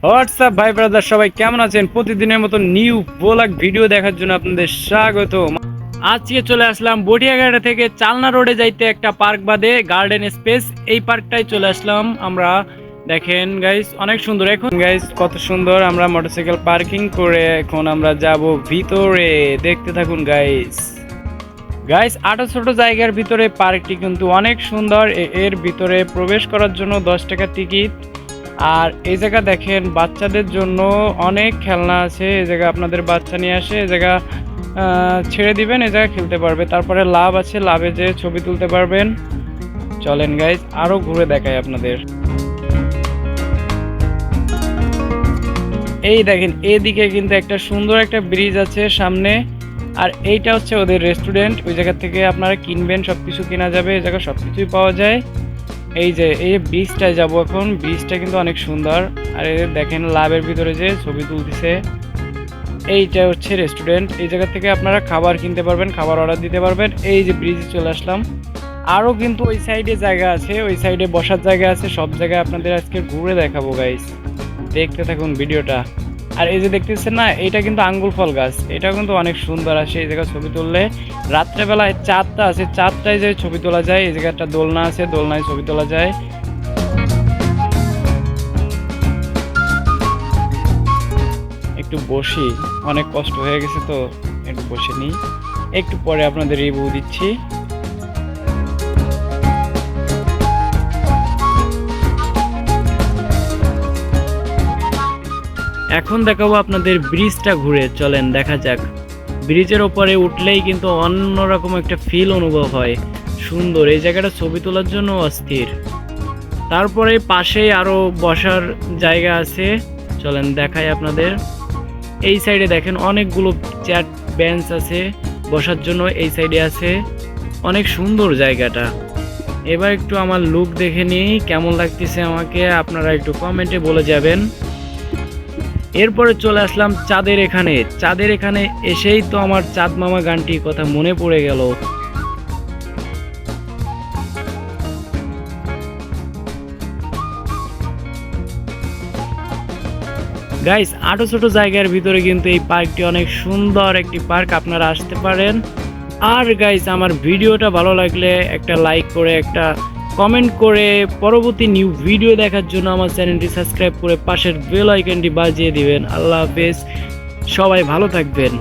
WhatsApp ভাই brother, সবাই কেমন আছেন? প্রতিদিনের মতো নিউ ব্লগ ভিডিও দেখার জন্য আপনাদের স্বাগত। আজকে চলে আসলাম বটিয়াঘাটা থেকে চালনা রোডে যাইতে একটা পার্ক বাদে গার্ডেন স্পেস, এই পার্কটাই চলে আসলাম আমরা। দেখেন গাইস, অনেক সুন্দর। এখন গাইস কত সুন্দর, আমরা মোটরসাইকেল পার্কিং করে এখন আমরা যাব ভিতরে। দেখতে থাকুন গাইস। গাইস, আটো ছোট জায়গার ভিতরে পার্কটি কিন্তু অনেক সুন্দর। এর ভিতরে প্রবেশ করার জন্য 10 টাকা টিকিট। আর এই জায়গা দেখেন বাচ্চাদের জন্য অনেক খেলনা আছে। এই জায়গা আপনাদের বাচ্চা নিয়ে আসে, এই জায়গা ছেড়ে দিবেন, এই জায়গা খেলতে পারবে। তারপরে লাভ আছে, লাভে যে ছবি তুলতে পারবেন। চলেন গাইজ আরো ঘুরে দেখাই আপনাদের। এই দেখেন এদিকে কিন্তু একটা সুন্দর একটা ব্রিজ আছে সামনে। আর এইটা হচ্ছে ওদের রেস্টুরেন্ট। ওই জায়গা থেকে আপনারা কিনবেন, সবকিছু কেনা যাবে, এই জায়গা সবকিছুই পাওয়া যায়। এই যে এই বীজটায় যাব এখন। বীজটা কিন্তু অনেক সুন্দর। আর এই দেখেন লাভের ভিতরে যে ছবি তুলতেছে, এইটা হচ্ছে রেস্টুরেন্ট। এই জায়গা থেকে আপনারা খাবার কিনতে পারবেন, খাবার অর্ডার দিতে পারবেন। এই যে ব্রিজে চলে আসলাম। আরও কিন্তু ওই সাইডে জায়গা আছে, ওই সাইডে বসার জায়গা আছে। সব জায়গায় আপনাদের আজকে ঘুরে দেখাবো গাইস, দেখতে থাকুন ভিডিওটা। আর এই যে দেখতেছেন না, এটা কিন্তু আঙ্গুল ফল গাছ। এটা কিন্তু অনেক সুন্দর আসে এই জায়গায় ছবি তুললে। রাত্রেবেলায় চাঁদটা আছে, চাঁদটায় যে ছবি তোলা যায়। এই জায়গায় একটা দোলনা আছে, দোলনায় ছবি তোলা যায়। একটু বসি, অনেক কষ্ট হয়ে গেছে তো একটু বসে নিই। একটু পরে আপনাদের রিভিউ দিচ্ছি। এখন দেখাবো আপনাদের ব্রিজটা ঘুরে। চলেন দেখা যাক। ব্রিজের ওপরে উঠলেই কিন্তু অন্যরকম একটা ফিল অনুভব হয়। সুন্দর এই জায়গাটা ছবি তোলার জন্য অস্থির। তারপরে পাশেই আরো বসার জায়গা আছে, চলেন দেখাই আপনাদের। এই সাইডে দেখেন অনেকগুলো চেয়ার বেঞ্চ আছে বসার জন্য, এই সাইডে আছে। অনেক সুন্দর জায়গাটা। এবার একটু আমার লুক দেখে নিই, কেমন লাগতেছে আমাকে আপনারা একটু কমেন্টে বলে যাবেন। এরপরে চলে আসলাম চাঁদের এখানে। চাঁদের এখানে এসেই তো আমার চাঁদ মামা গানটির কথা মনে পড়ে গেল। গাইস, আটো ছোট জায়গার ভিতরে কিন্তু এই পার্কটি অনেক সুন্দর একটি পার্ক, আপনারা আসতে পারেন। আর গাইস, আমার ভিডিওটা ভালো লাগলে একটা লাইক করে, একটা কমেন্ট করে, পরবর্তী নিউ ভিডিও দেখার জন্য আমার চ্যানেলটি সাবস্ক্রাইব করে পাশের বেল আইকনটি বাজিয়ে দিবেন। আল্লাহ হাফেজ, সবাই ভালো থাকবেন।